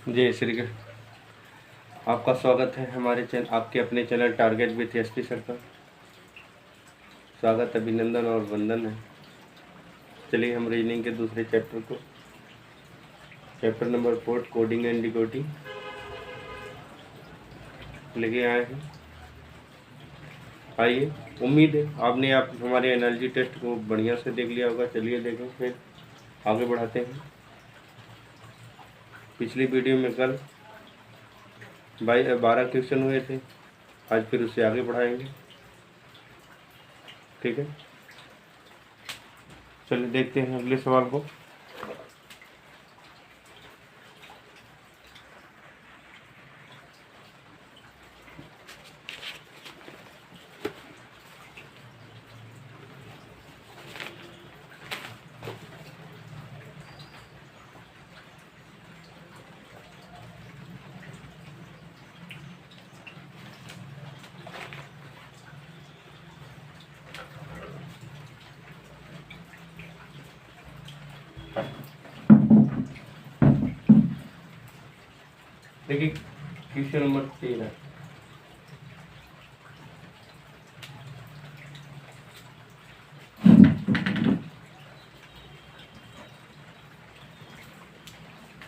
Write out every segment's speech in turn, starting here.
जय श्री कृष्ण। आपका स्वागत है हमारे चैनल, आपके अपने channel target with SP sir पर। स्वागत, अभिनंदन और वंदन है। चलिए हम रीजनिंग के दूसरे चैप्टर को, chapter number 4 coding and decoding लेके आए हैं। आइए, उम्मीद है आपने हमारे एनर्जी टेस्ट को बढ़िया से देख लिया होगा। चलिए देखें, फिर आगे बढ़ाते हैं। पिछली वीडियो में कल 12 क्वेश्चन हुए थे, आज फिर उससे आगे बढ़ाएंगे। ठीक है, चलिए देखते हैं अगले सवाल को। देखिए question number 13।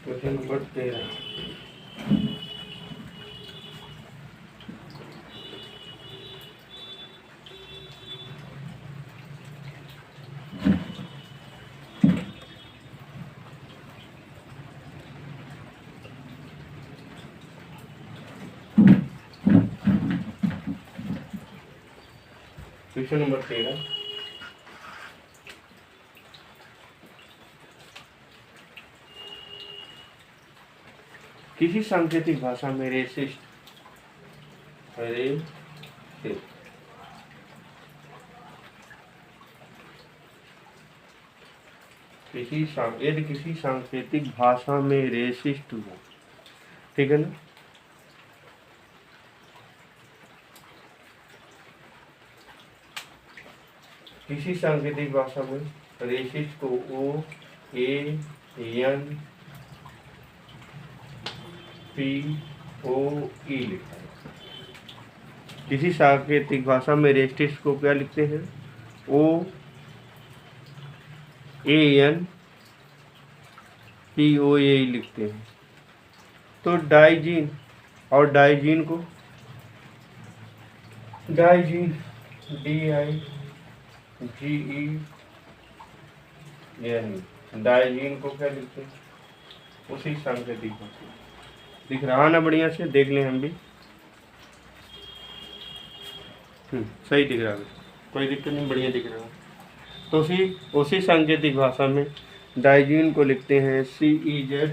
Question number 13। Question number 13। किसी सांकेतिक भाषा में रेसिस्ट यदि किसी सांकेतिक भाषा में रेसिस्ट हो, ठीक है ना, किसी सांकेतिक भाषा में रेसिस्ट को OANPOE लिखा है। किसी सांकेतिक भाषा में रेसिस्ट को क्या लिखते हैं? OANPOE लिखते हैं। तो डाइजीन और डाइजीन को DIGEN डाइजीन को क्या लिखते हैं? उसी सांकेतिक भाषा। दिख रहा ना? बढ़िया से देख लें हम भी। सही दिख रहा है, कोई दिक्कत नहीं, बढ़िया दिख रहा है। तो उसी सांकेतिक भाषा में डाइजीन को लिखते हैं CEZ।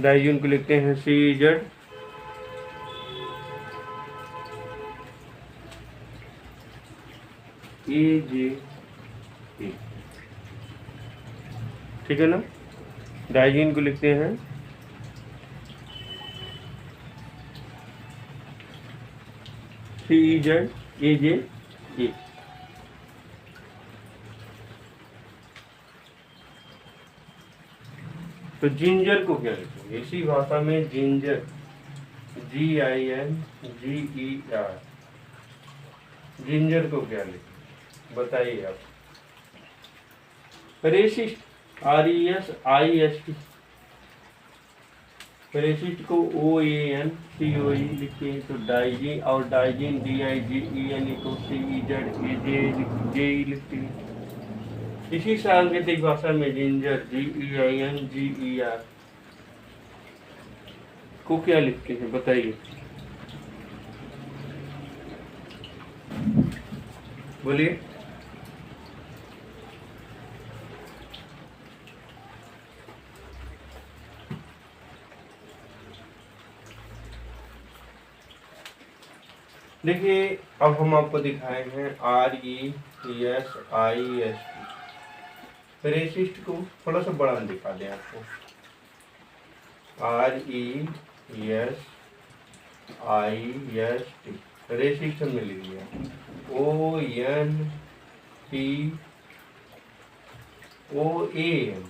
डाइजीन को लिखते हैं CEZ। ठीक है ना? डाइजीन को लिखते हैं CEZ। तो जिंजर को क्या लिखेंगे? इसी भाषा में जिंजर GINGER। जिंजर को क्या लिखेंगे बताइए आप? Resist RESIST। रेसिस्ट को OANPOE लिखते हैं। तो डाइजीन और डाइजीन DIGEN को CEZ लिखते हैं। इसी सांकेतिक भाषा में जिंजर GEINGER को क्या लिखते हैं बताइए? बोलिए। देखिए, अब हम आपको दिखाए हैं RESIST। रेसिस्ट को थोड़ा सा बड़ा दिखा दें आपको। RESIST रेसिस्ट में लिख लिया। ONPOE OANPOE।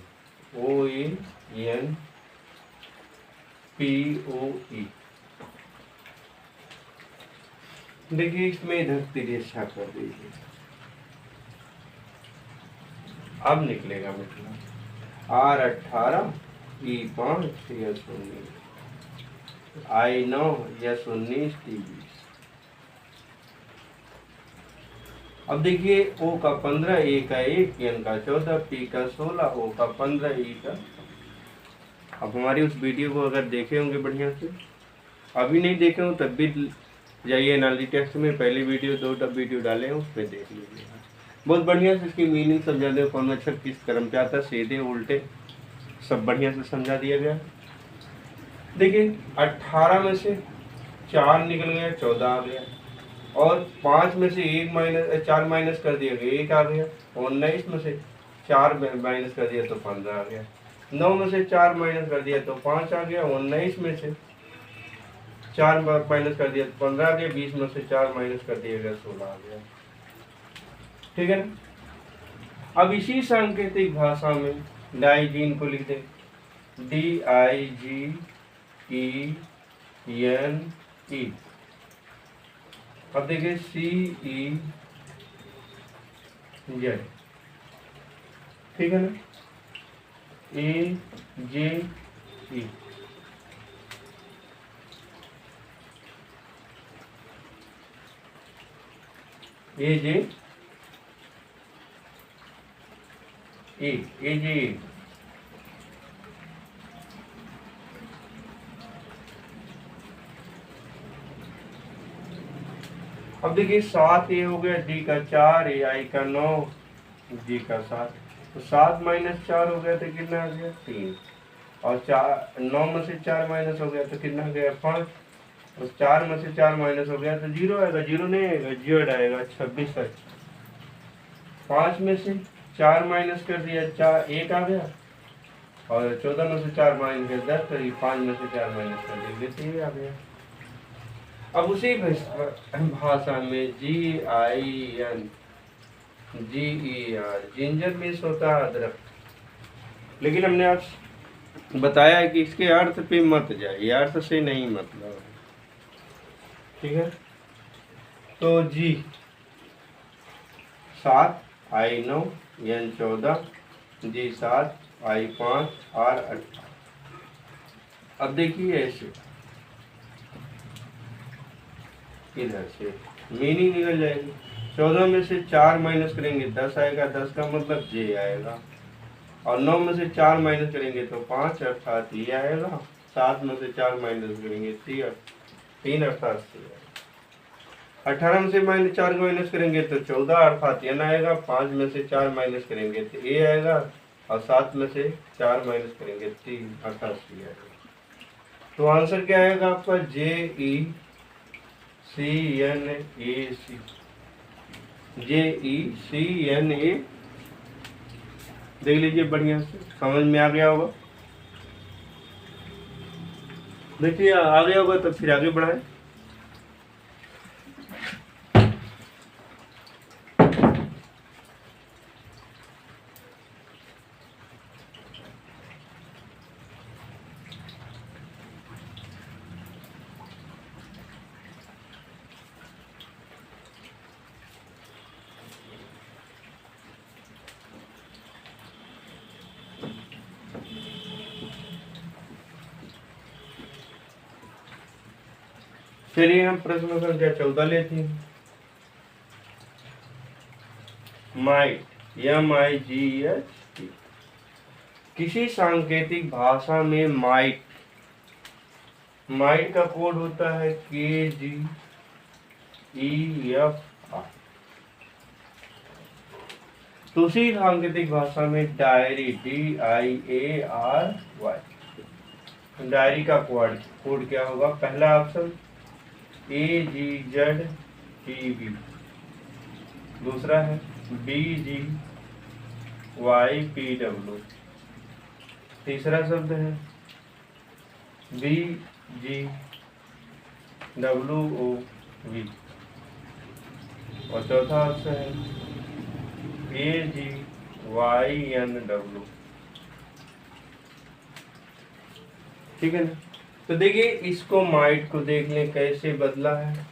देखिए इसमें इधर तिरछा कर दीजिए, अब निकलेगा मतलब R18 E5 S19 I9 S19 T20। अब देखिए O का 15, A का 1, N का 14, P का 16, O का 15, E का। अब हमारी उस वीडियो को अगर देखे होंगे बढ़िया से, अभी नहीं देखे हो तब भी जाइए एनालिटी टेक्स्ट में, पहली वीडियो 2 वीडियो डाले हैं उसमें देख लीजिएगा, बहुत बढ़िया से इसकी मीनिंग समझा दे, कौन अक्षर किस क्रम पे आता है, सीधे उल्टे सब बढ़िया से समझा दिया गया। देखिए 18 में से 4 निकल गया, 14 आ गया, और 5 में से 4 माइनस कर दिया गया, 1 आ गया, 19 में से 4 माइनस कर दिया तो 15 आ गया, 9 में से 4 माइनस कर दिया तो 5 आ गया, 19 में से 4 माइनस कर दिया तो 15 आ गया, 20 में से 4 माइनस कर दिया गया 16 आ गया। ठीक है ना। अब इसी सांकेतिक भाषा में डाइजीन को लिख दे, DIGENE। अब देखिए CEZ, ठीक है ना, AJE। AJE। अब देखिए 7 A हो गया, D का 4, AI का 9, G का 7, तो 7 माइनस 4 हो गया तो कितना आ गया 3, और 9 में से 4 माइनस हो गया तो कितना आ गया 5, और 4 में से 4 माइनस हो गया तो 0 आएगा, 0 नहीं आएगा, Z आएगा 26 तक। 5 में से 4 माइनस कर दिया, 1 आ गया, और 14 में से 4 माइनस कर 10, तो 5 में से 4 माइनस कर देंगे तो ये आ गया। अब उसी भाषा में GINGER, जिंजर मीन्स होता है अदरक, लेकिन हमने आप बताया है कि इसके अर्थ पे मत जाइए, अर्थ से नहीं मतलब, ठीक है। तो G 7, I 9, N 14, G 7, I 5, R 18। अब देखिए ऐसे इधर से मीनिंग निकल जाएगी। 14 में से 4 माइनस करेंगे 10 आएगा, 10 का मतलब J आएगा, और 9 में से 4 माइनस करेंगे तो 5 अर्थात ये आएगा, 7 में से 4 माइनस करेंगे 3 अर्थात C आएगा, 18 में से -4 माइनस करेंगे तो 14 अर्थात N आएगा, 5 में से 4 माइनस करेंगे तो A आएगा, और 7 में से 4 माइनस करेंगे 3 अर्थात C आएगा। तो आंसर क्या आएगा आपका JECNAC, JECNA। देख लीजिए बढ़िया से, समझ में आ गया होगा, देखिए आ गया होगा तो फिर आगे बढ़ाएं। चलिए हम प्रश्न संख्या 14 लेते हैं। माइट, MIGHT, किसी सांकेतिक भाषा में माइट का कोड होता है KGEFR। तो उसी सांकेतिक भाषा में डायरी, DIARY, डायरी का कोड क्या होगा? पहला ऑप्शन AGZTB, दूसरा है BGYPW, तीसरा शब्द है BGWOV, और चौथा ऑप्शन है AGYPW। YNW। ठीक है ना। तो देखिए इसको माइट को देख लें कैसे बदला है।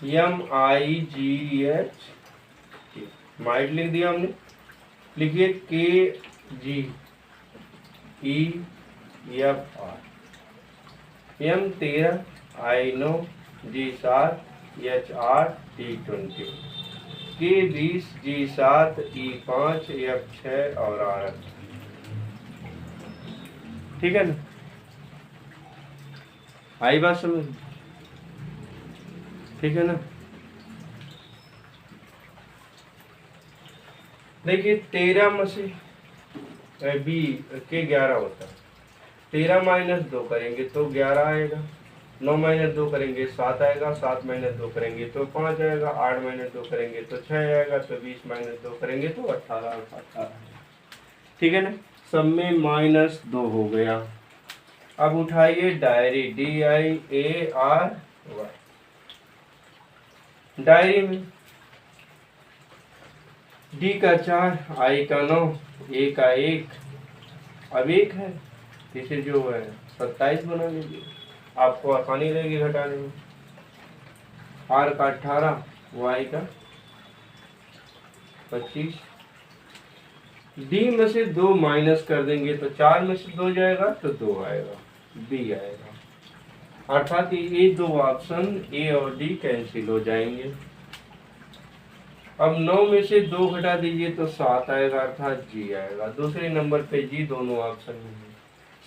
MIGH माइट लिख दिया हमने। लिखिए KGEFR। M13 I9 G7 H8 T20 K20 G7 E5 F6 और R। ठीक है ना। आई बात समझ। ठीक है ना। देखिए 13 में से बी के 11 होता है। 13 माइनस 2 करेंगे तो 11 आएगा। 9 माइनस 2 करेंगे 7 आएगा। 7 माइनस 2 करेंगे तो 5 आएगा। 8 माइनस 2 करेंगे तो 6 आएगा। तो 20 माइनस 2 करेंगे तो 18। ठीक है ना। सब में -2 हो गया। अब उठाइए डायरी DIARY। डायरी में D का 4 I का 9 A का 1 अब 1 है। इसे जो है 27 बना लीजिए, आपको आसानी रहेगी घटाने में। R का 18 Y का 25। D में से 2 माइनस कर देंगे तो 4 में से 2 जाएगा तो 2 आएगा, B आएगा। अर्थात ये दो ऑप्शन A और D कैंसिल हो जाएंगे। अब 9 में से 2 घटा दीजिए तो 7 आएगा अर्थात G आएगा। दूसरे नंबर पे G दोनों ऑप्शन में है।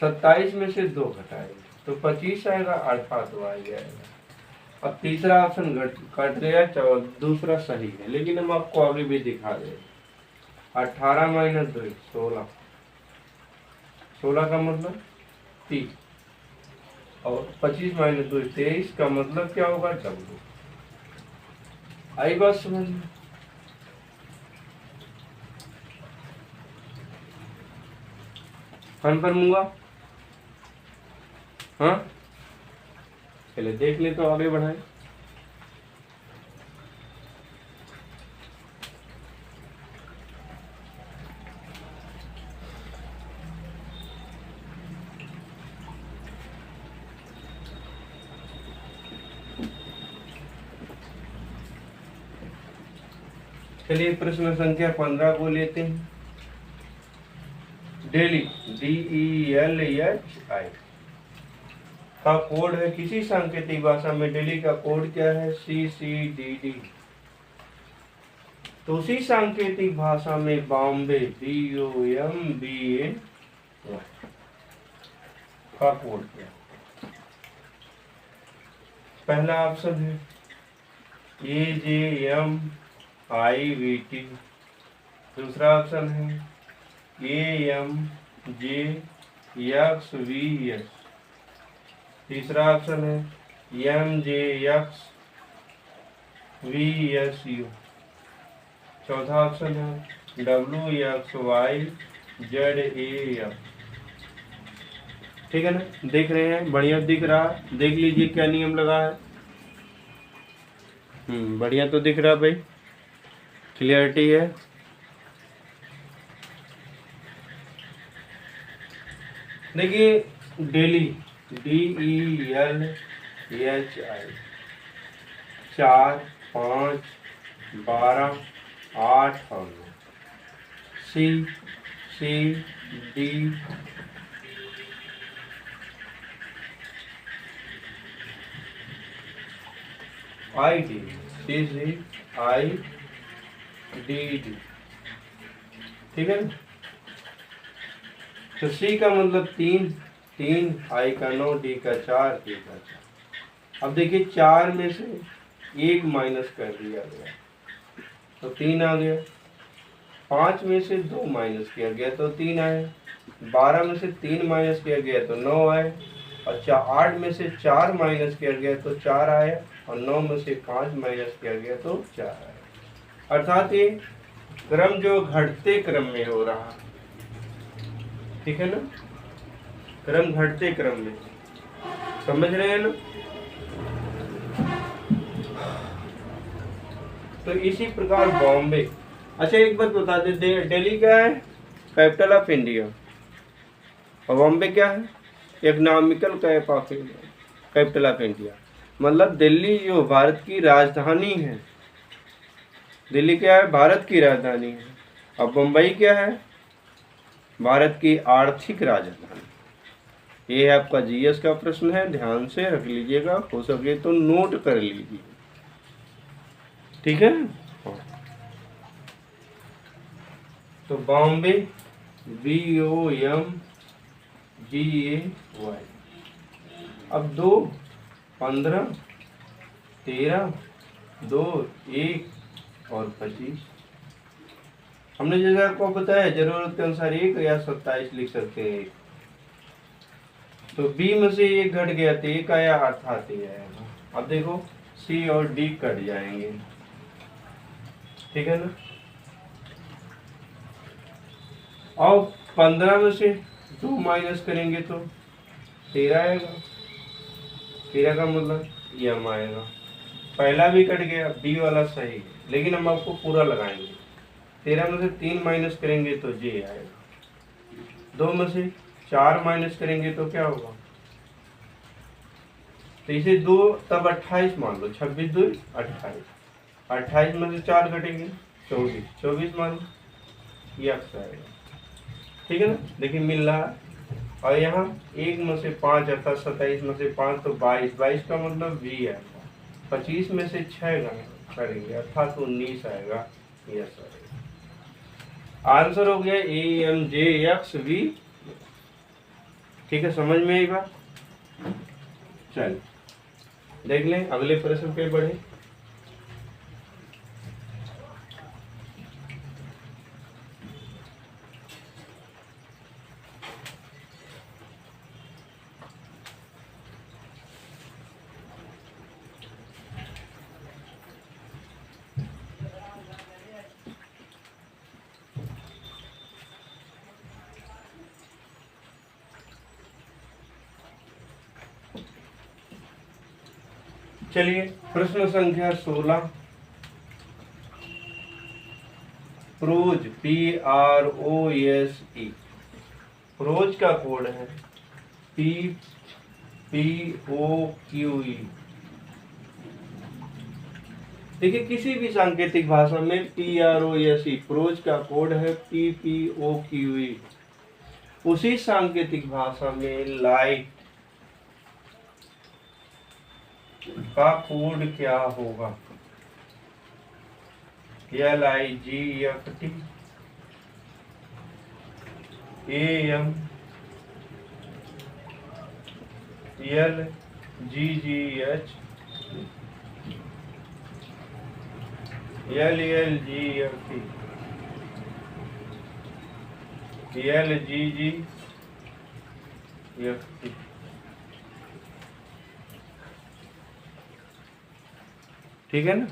27 में से 2 घटाएंगे तो 25 आएगा अर्थात Y आएगा। अब तीसरा ऑप्शन कट गया, दूसरा सही है, लेकिन हम आपको आगे भी दिखा दें। 18 माइनस 2 16, 16 का मतलब 30 और 25 माइनस 2 23 का मतलब क्या होगा W। आई बात समझ में। कन्फर्म हुआ? हाँ चले देख ले तो आगे बढ़ाए। चलिए प्रश्न संख्या 15 को लेते हैं। डेली DELHI का कोड है किसी सांकेतिक भाषा में। डेली का कोड क्या है? CCDD। तो उसी सांकेतिक भाषा में बॉम्बे BOMBA का कोड क्या? पहला ऑप्शन है AJMIVT। दूसरा ऑप्शन है AMJXVS। तीसरा ऑप्शन है MJXVSU। चौथा ऑप्शन है WXYZAF। ठीक है ना। देख रहे हैं? बढ़िया दिख रहा है। देख लीजिए क्या नियम लगा है। बढ़िया तो दिख रहा भाई, क्लियरिटी है। देखिए डेली DELHI 4 5 12 8 और 9। CCD ID CCIDD। ठीक है ना। तो C का मतलब 3 3, I का 9, D का 4, D का 4। अब देखिए 4 में से 1 माइनस कर दिया गया तो 3 आ गया। 5 में से 2 माइनस किया गया तो 3 आए। 12 में से 3 माइनस किया गया तो 9 आए। और 8 में से 4 माइनस किया गया तो 4 आए। और 9 में से 5 माइनस किया गया तो 4 आए। अर्थात ये क्रम जो घटते क्रम में हो रहा है। ठीक है ना। क्रम घटते क्रम में, समझ रहे हैं ना। तो इसी प्रकार बॉम्बे। अच्छा एक बात बता दे, दिल्ली क्या है? Capital of India. और बॉम्बे क्या है? Economical capital of India. मतलब दिल्ली जो भारत की राजधानी है, दिल्ली क्या है? भारत की राजधानी है। अब मुंबई क्या है? भारत की आर्थिक राजधानी। ये आपका जीएस का प्रश्न है, ध्यान से रख लीजिएगा, हो सके तो नोट कर लीजिए, ठीक है। तो बॉम्बे BOMBAY। अब 2, 15, 13, 2, 1 और 25। हमने जैसा आपको बताया जरूरत के अनुसार 1 या 27 लिख सकते हैं। तो बी में से 1 घट गया तो 1 आया, अर्थात ये आएगा। अब देखो सी और डी कट जाएंगे, ठीक है ना। और 15 में से 2 माइनस करेंगे तो 13 आएगा। 13 का मतलब यम आएगा। पहला भी कट गया, बी वाला सही है, लेकिन हम आपको पूरा लगाएंगे। 13 में से 3 माइनस करेंगे तो जे आएगा। 2 में से 4 माइनस करेंगे तो क्या होगा? तो इसे 2 तब 28 मान लो, 26 2 28। 28 में से 4 घटेंगे 24, 24 मान लो, ये अक्स आएगा, ठीक है ना। देखिए मिल रहा है। और यहाँ 1 में से 5 अर्थात 27 में से 5 तो 22, 22 का मतलब वी आएगा। 25 में से 6 करेंगे अर्थात 19 आएगा, यस आएगा। आंसर हो गया AMJXV, ठीक है, समझ में आई बात। चल देख लें अगले प्रश्न पे बढ़े। चलिए प्रश्न संख्या 16। प्रोज PROSE, प्रोज का कोड है PPOQE। देखिए किसी भी सांकेतिक भाषा में PROSE, प्रोज का कोड है PPOQE। उसी सांकेतिक भाषा में लाइट का कोड क्या होगा? LIGFT AM LGGH LLGFT LGGFT, ठीक है ना।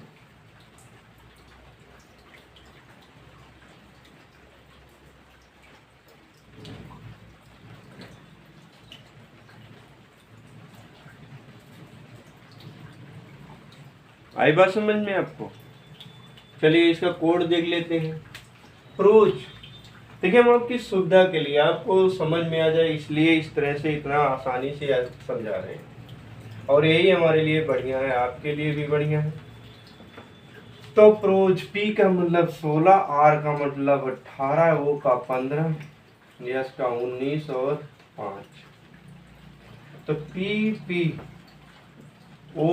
आई बात समझ में आपको? चलिए इसका कोड देख लेते हैं। प्रोज, देखिए हम आपकी सुविधा के लिए, आपको समझ में आ जाए इसलिए इस तरह से इतना आसानी से समझा रहे हैं, और यही हमारे लिए बढ़िया है, आपके लिए भी बढ़िया है। तो प्रोज P का मतलब 16, R का मतलब 18, O का 15, S का 19 और 5। तो PPO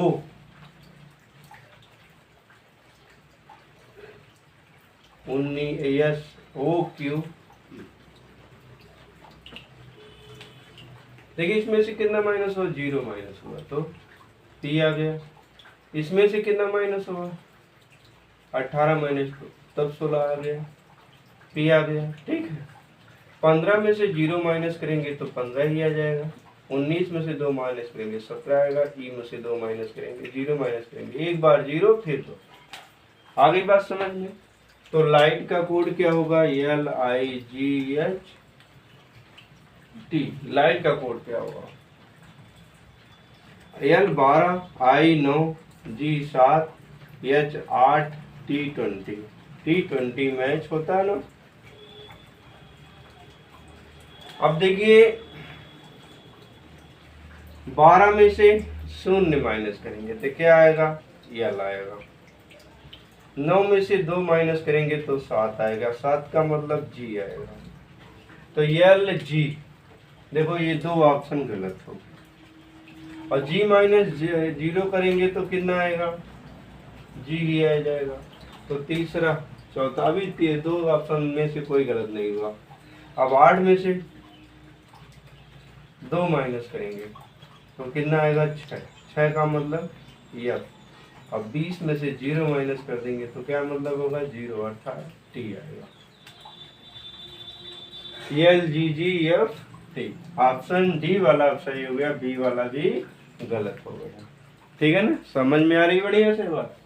SOQ। देखिए इसमें से कितना माइनस हुआ? 0 माइनस हुआ तो P आ गया। इसमें से कितना माइनस हुआ? 18 माइनस तब 16 आ गया, P आ गया, ठीक है। 15 में से 0 माइनस करेंगे तो 15 ही आ जाएगा। 19 में से 2 माइनस करेंगे 17 आएगा। E में से 2 माइनस करेंगे 0 माइनस करेंगे, एक बार 0 फिर 2। आ गई बात समझ में? तो लाइट का कोड क्या होगा? LIGHT। लाइट का कोड क्या होगा? L 12, I 9, G 7, H 8, T20 match होता है ना। अब देखिए 12 में से 0 माइनस करेंगे तो क्या आएगा, L आएगा। 9 में से 2 माइनस करेंगे तो 7 आएगा, 7 का मतलब G आएगा। तो LG, देखो ये दो ऑप्शन गलत हो, और G माइनस 0 करेंगे तो कितना आएगा, G ही आ जाएगा। तो तीसरा चौथा, अभी दो ऑप्शन में से कोई गलत नहीं हुआ। अब 8 में से 2 माइनस करेंगे तो कितना आएगा, 6 का मतलब F। अब 20 में से 0 माइनस कर देंगे तो क्या मतलब होगा, 0, अर्थात T आएगा। LGGFT, ऑप्शन डी वाला सही हो गया, बी वाला भी गलत हो गया। ठीक है ना, समझ में आ रही बढ़िया से बात,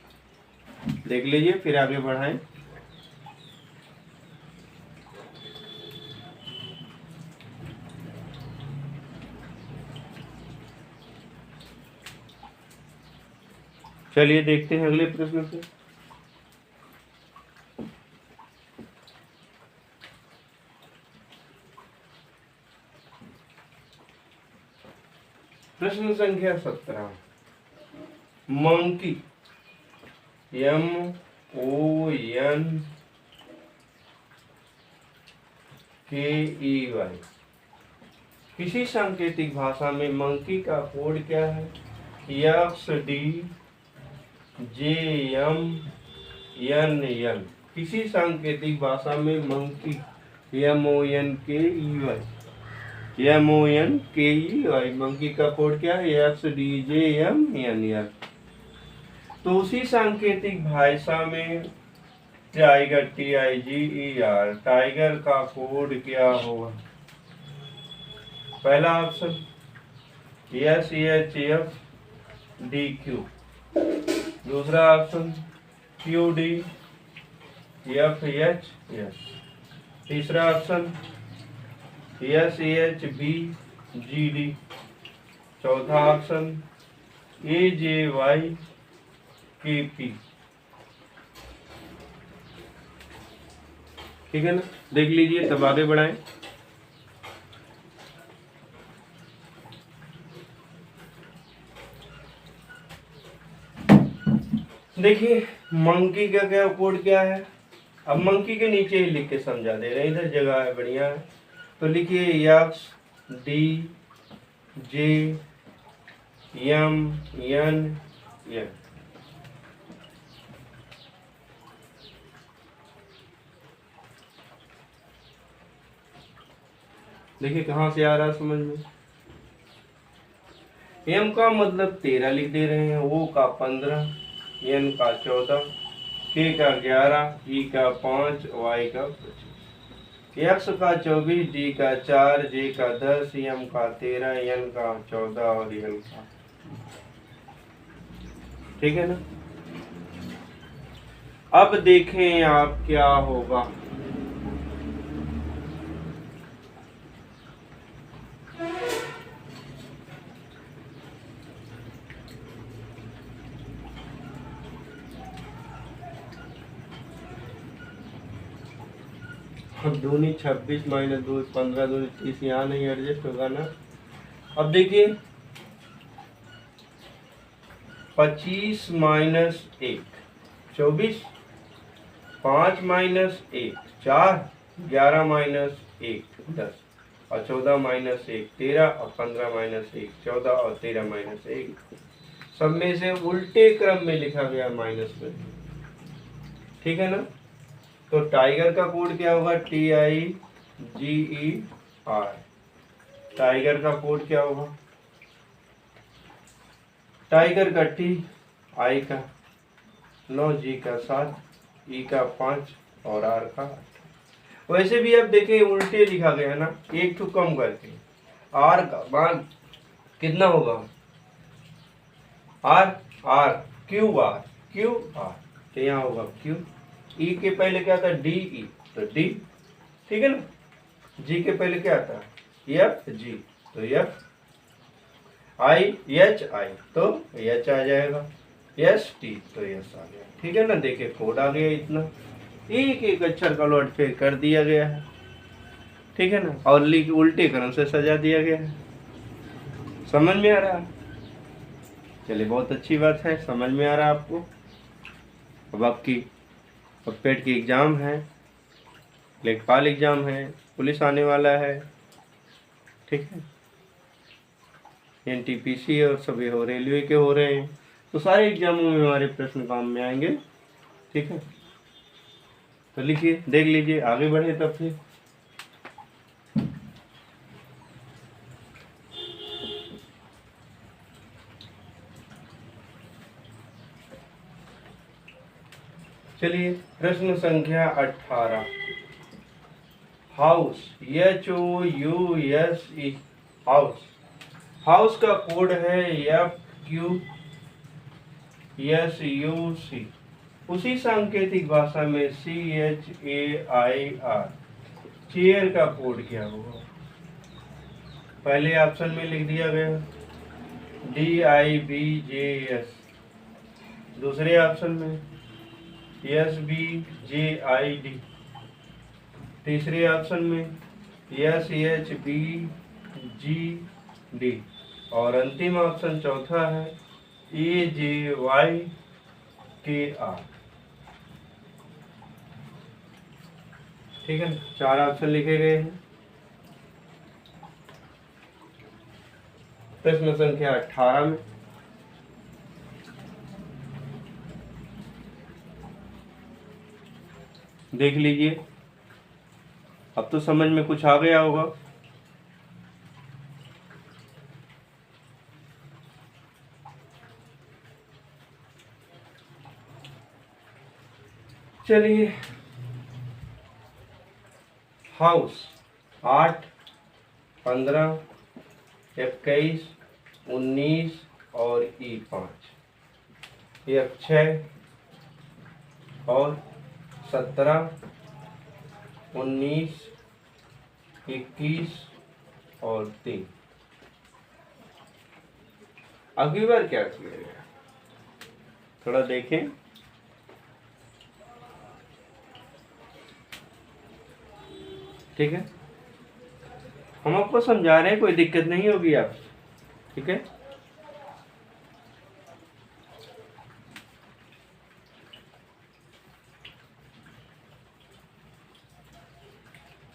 देख लीजिए फिर आगे बढ़ाएं। चलिए देखते हैं अगले प्रश्न से। प्रश्न संख्या 17, मंकी MONKEY, किसी सांकेतिक भाषा में मंकी का कोड क्या है, XDJMNN। किसी सांकेतिक भाषा में मंकी MONKEY मंकी का कोड क्या है, XDJMNN। तो उसी सांकेतिक भाषा में टाइगर TIGER, टाइगर का कोड क्या होगा। पहला ऑप्शन SHFDQ, दूसरा ऑप्शन QDFHS, तीसरा ऑप्शन SHBGD, चौथा ऑप्शन AJYKP। ठीक है ना, देख लीजिए तब आगे बढ़ाएं। देखिए मंकी का क्या कोड क्या है, अब मंकी के नीचे ही लिख के समझा दे रहे हैं, इधर जगह है बढ़िया है। तो लिखिए XDJMNN। देखिए कहाँ से आ रहा है समझ में। M का मतलब 13 लिख दे रहे हैं, O का 15, N का 14, K का 11, E का 5, Y का 25, X का 24, D का 4, J का 10, M का 13, N का 14 और L का। ठीक है ना, अब देखें आप क्या होगा। अब दूनी 26 माइनस 2 15, दूनी 30, यहाँ नहीं एडजस्ट होगा ना। अब देखिए 25 माइनस 1 24, 5 माइनस 1 4, 11 माइनस 1 10, और 14 माइनस 1 13, और 15 माइनस 1 14, और 13 माइनस 1। सब में से उल्टे क्रम में लिखा गया माइनस में। ठीक है ना, तो टाइगर का कोड क्या होगा, TIGER। टाइगर का कोड क्या होगा, टाइगर का T, I का 9, G का 7, E का 5 और R का 8। वैसे भी अब देखें उल्टे लिखा गया ना, एक तो कम करके। R का मान कितना होगा, R QR, तो यहाँ होगा Q। E के पहले क्या था, DE, तो D। ठीक है ना, G के पहले क्या था, FG, तो F। HI तो H आ जाएगा। एस टी, तो यस आ गया। ठीक है ना, देखिए कोड आ गया इतना, एक एक अक्षर का उलट फेर कर दिया गया है। ठीक है ना, और उल्टे क्रम से सजा दिया गया है। समझ में आ रहा है? चलिए बहुत अच्छी बात है, समझ में आ रहा है आपको। अब आपकी अब पेट की एग्ज़ाम है, लेखपाल एग्ज़ाम है, पुलिस आने वाला है। ठीक है, एनटीपीसी और सभी हो, रेलवे के हो रहे हैं, तो सारे एग्जामों में हमारे प्रश्न काम में आएंगे। ठीक है, तो लिखिए, देख लीजिए, आगे बढ़े तब फिर। चलिए प्रश्न संख्या 18, हाउस, HOUSE, हाउस, हाउस का कोड है FQSUC। उसी सांकेतिक भाषा में CHAIR, चेयर का कोड क्या होगा? पहले ऑप्शन में लिख दिया गया DIBJS, दूसरे ऑप्शन में SBJID, तीसरे ऑप्शन में SHBGD, और अंतिम ऑप्शन चौथा है AJYKR। ठीक है, 4 ऑप्शन लिखे गए हैं। प्रश्न संख्या 18 में देख लीजिए, अब तो समझ में कुछ आ गया होगा। चलिए, हाउस 8, 15, 21, 19 और E5, F6 और 17, 19, 21 और 3। अगली बार क्या किया गया, थोड़ा देखें। ठीक है, हम आपको समझा रहे हैं, कोई दिक्कत नहीं होगी आप। ठीक है,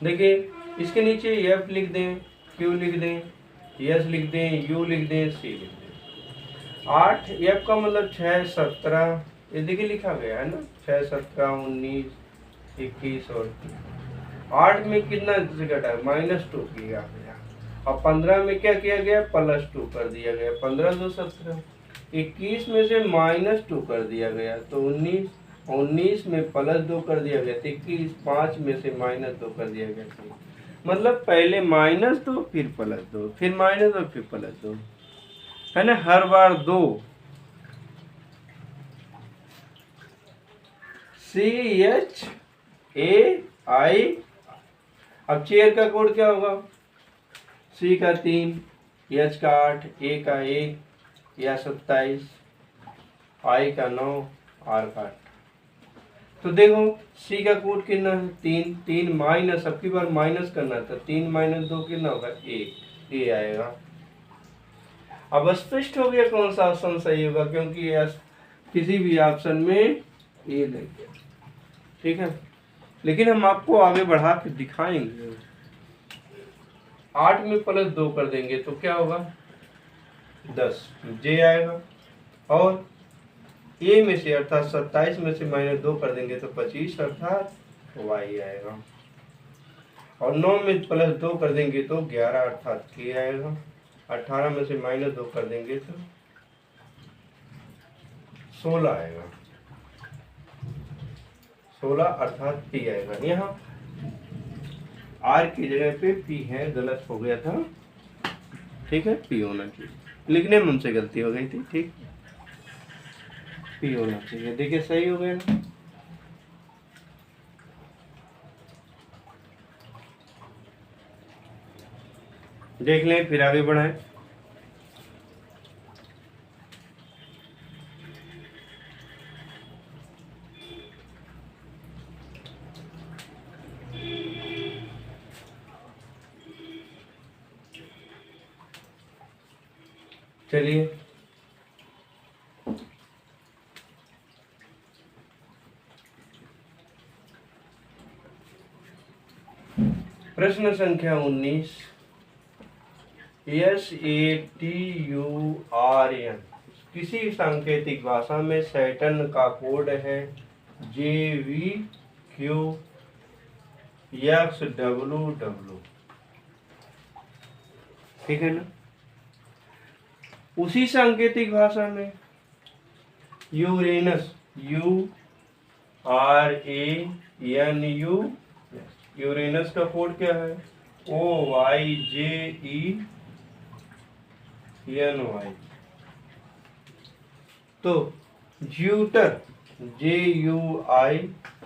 देखिए इसके नीचे F लिख दें, Q लिख दें, S लिख दें, U लिख दें, C लिख दें। 8 F का मतलब 6, 17, ये देखिए लिखा गया है ना, 6, 17, 19, 21 और 8 में कितना घटा है, -2 किया गया। और 15 में क्या किया गया, +2 कर दिया गया, 15 2 17। 21 में से -2 कर दिया गया तो 19, 19 में +2 कर दिया गया तो 21, 5 में से -2 कर दिया गया। मतलब पहले -2 फिर +2 फिर -2 फिर +2, है ना, हर बार 2। CHAI। अब चेयर का कोड क्या होगा, C का 3, H का 8, A का 1 या 27, I का 9, R का 8। तो देखो C का कोड कितना है, 3, 3 माइनस, अब की बार माइनस करना था, 3 - 2 कितना होगा, 1, ये आएगा। अब स्पष्ट हो गया कौन सा ऑप्शन सही होगा, क्योंकि किसी भी ऑप्शन में ये लेंगे। ठीक है, लेकिन हम आपको आगे बढ़ा के दिखाएंगे। 8 में +2 कर देंगे तो क्या होगा, 10, J आएगा। और A में से अर्थात 27 में से -2 कर देंगे तो 25 अर्थात Y आएगा। और 9 में +2 कर देंगे तो 11 अर्थात K आएगा। 18 में से -2 कर देंगे तो 16 आएगा, 16 अर्थात P आएगा। यहाँ R की जगह पे P है, गलत हो गया था। ठीक है, P होना चाहिए, लिखने में हमसे गलती हो गई थी। ठीक, P होना चाहिए, देखिए सही हो गया ना। देख लें, फिर आगे बढ़ाएं। चलिए प्रश्न संख्या 19। SATURN किसी सांकेतिक भाषा में सैटर्न का कोड है JVQXWW। ठीक है ना। उसी सांकेतिक भाषा में यूरेनस URANU यूरेनस का कोड क्या है OYJENY। तो ज्यूटर JUI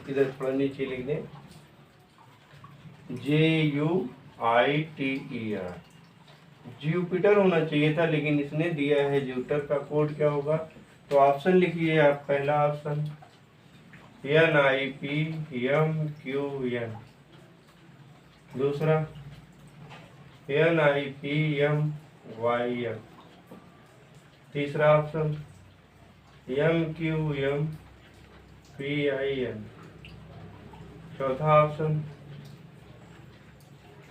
इधर थोड़ा नीचे लिख दें JUITER। जुपिटर होना चाहिए था लेकिन इसने दिया है ज्यूटर का कोड क्या होगा। तो ऑप्शन लिखिए आप। पहला ऑप्शन NIPMQN, दूसरा NIPMYM, तीसरा ऑप्शन MQMPIN, चौथा ऑप्शन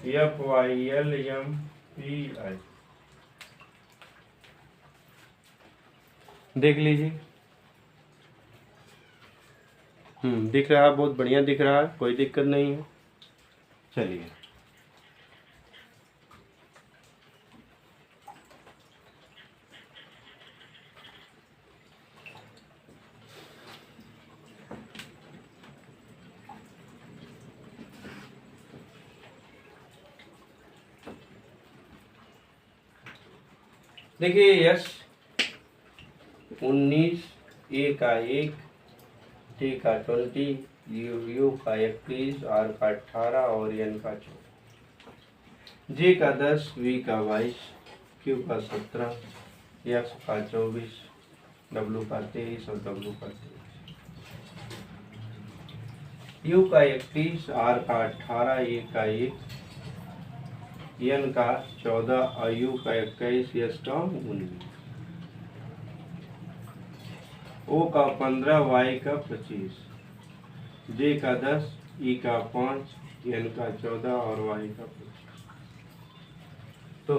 FYLMPI। देख लीजिए। दिख रहा है, बहुत बढ़िया दिख रहा है, कोई दिक्कत नहीं है। चलिए देखिए यस 19 ए का 1 टी का 20 यू का 21 आर का 18 और एन का 14 जे का 10 वी का 22 क्यू का 17 एक्स का 24 डब्लू का 23 और डब्लू का 23 यू का 31 आर का 18 ए का 1 एन का 14 और यू का 21 एस का 19 ओ का 15 वाई का 25 जे का 10 ई का 5 एन का 14 और वाई का 25। तो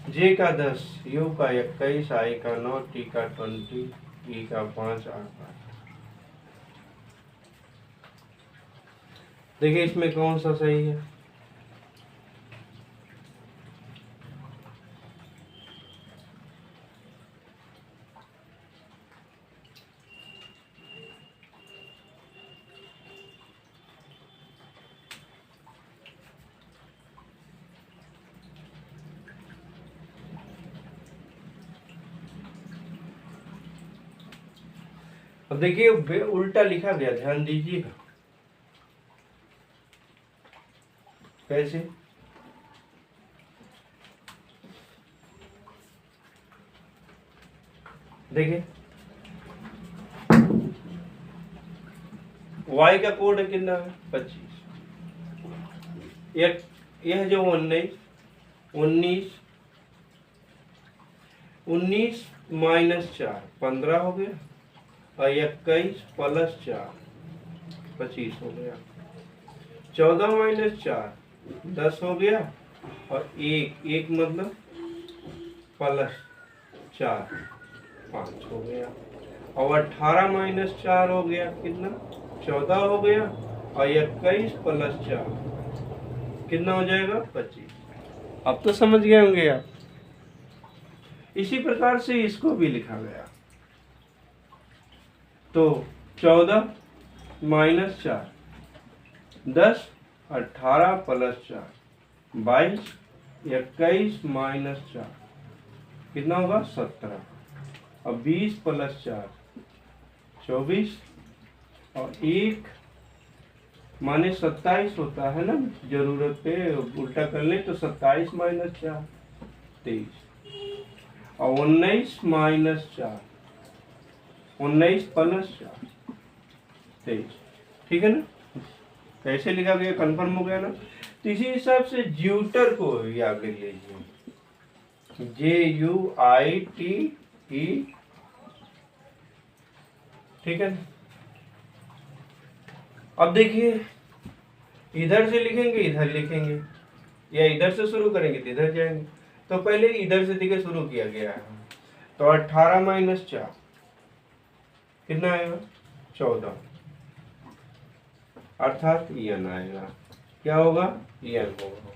जे का 10 यू का 21 आई का 9 टी का 20 ई का 5 आर का। देखिए इसमें कौन सा सही है। अब देखिए उल्टा लिखा गया, ध्यान दीजिएगा। कैसे? देखिए y का कोड है कितना है 25। यह जो 19 माइनस 4 15 हो गया और 21 प्लस 4 25 हो गया। 14 माइनस 4 10 हो गया और एक मतलब प्लस 4 5 हो गया। और 18 माइनस 4 हो गया कितना 14 हो गया और 21 प्लस 4 कितना हो जाएगा 25। अब तो समझ गए होंगे आप। इसी प्रकार से इसको भी लिखा गया। तो 14 माइनस 4 10 18 प्लस 4 22 21 माइनस 4 कितना होगा 17 और 20 प्लस 4 24 और 1 माने 27 होता है ना। जरूरत पे उल्टा कर ले तो 27 माइनस 4 23 और 19 माइनस 4 19 प्लस 4 23। ठीक है ना। कैसे लिखा गया कंफर्म हो गया ना। तो इसी हिसाब से ज्यूटर को याद लिख लीजिए। JUITE, ठीक है। अब देखिए इधर से लिखेंगे इधर लिखेंगे, या इधर से शुरू करेंगे तो इधर जाएंगे। तो पहले इधर से देखिए शुरू किया गया है, तो 18 माइनस 4 कितना आएगा 14, अर्थात n आएगा। क्या होगा n होगा।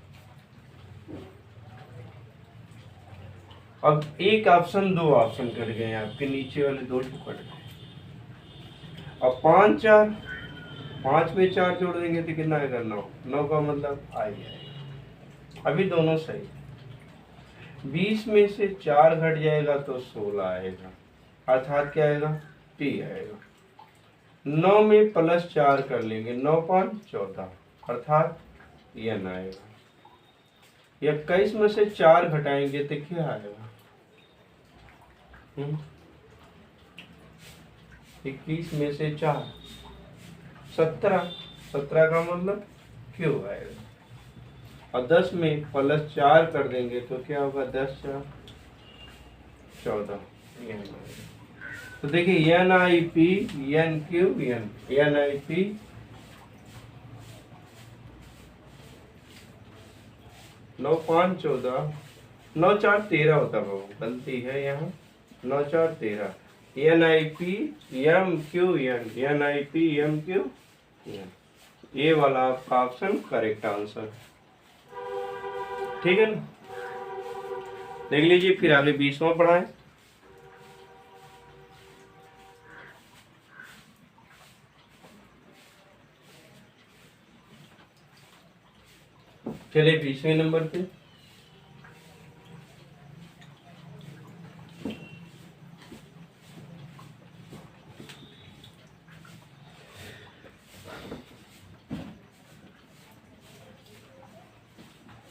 अब एक ऑप्शन दो ऑप्शन कट गए आपके, नीचे वाले दो कट गए। अब 5 4, 5 में 4 जोड़ देंगे तो कितना आएगा 9, 9 का मतलब आई आएगा। अभी दोनों सही। 20 में से 4 घट जाएगा तो 16 आएगा, अर्थात क्या आएगा t आएगा। 9 में प्लस 4 कर लेंगे, 9 5 14, अर्थात n आएगा। 21 में से 4 घटाएंगे तो क्या आएगा 21 में से 4 17, 17 का मतलब क्यों आएगा। और 10 में प्लस 4 कर देंगे तो क्या होगा 10 4 14, तो देखिए NIP NQ N, NIP 9 5 14, 9 4 13 होता बाबू, गलती है यहाँ, 9 4 13, NIP MQ N, NIP MQ N, ये वाला आपका ऑप्शन करेक्ट आंसर, ठीक है ना। देख लीजिए फिर आगे 20वां पढ़ाएं। चलिए 20वें नंबर पे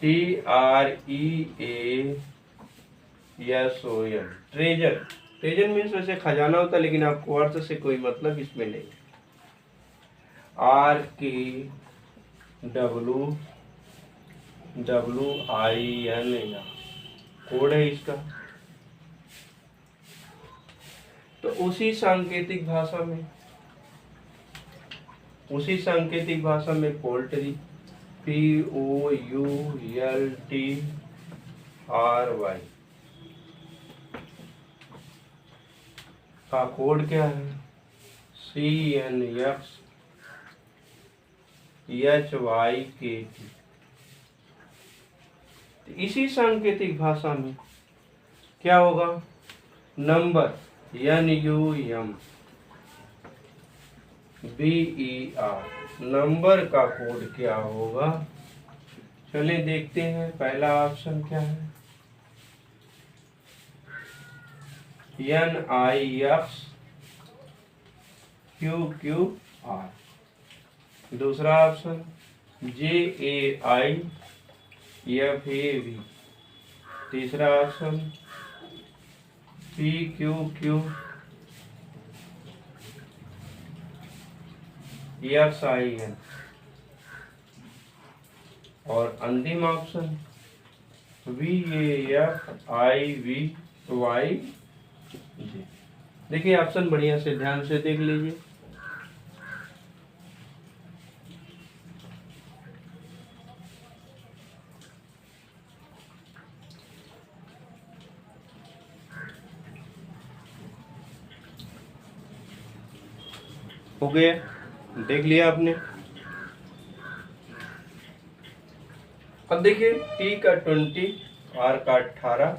TREASON, ट्रेजर। ट्रेजर मीन्स वैसे खजाना होता है, लेकिन आपको अर्थ से कोई मतलब इसमें नहीं। RKWWIN कोड है इसका। तो उसी सांकेतिक भाषा में पोल्ट्री POULTRY का कोड क्या है CNXHYKT। इसी सांकेतिक भाषा में क्या होगा नंबर NUMBER, नंबर का कोड क्या होगा। चलिए देखते हैं पहला ऑप्शन क्या है NIXQQR, दूसरा ऑप्शन JAIFAV, तीसरा ऑप्शन PQQXIN, और अंतिम ऑप्शन VAFIVY। देखिए ऑप्शन बढ़िया से ध्यान से देख लीजिए। हो गया, देख लिया आपने। अब देखिए T का 20, R का 18,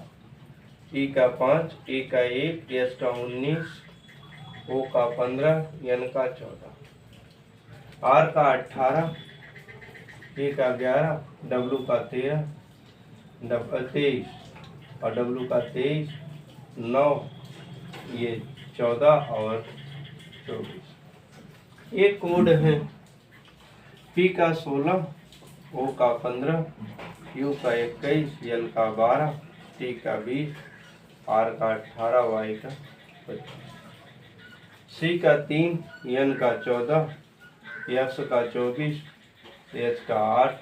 E का 5, A का 1, S का 19, O का 15, N का 14, R का 18, A का 11, W का 13, 23 और W का 23, 9, ये 14 और 24। ये कोड है P का 16, O का 15, U का 21, N का 12, T का 20, R का 18, Y का 25, C का 3, N का 14, X का 24, H का 8,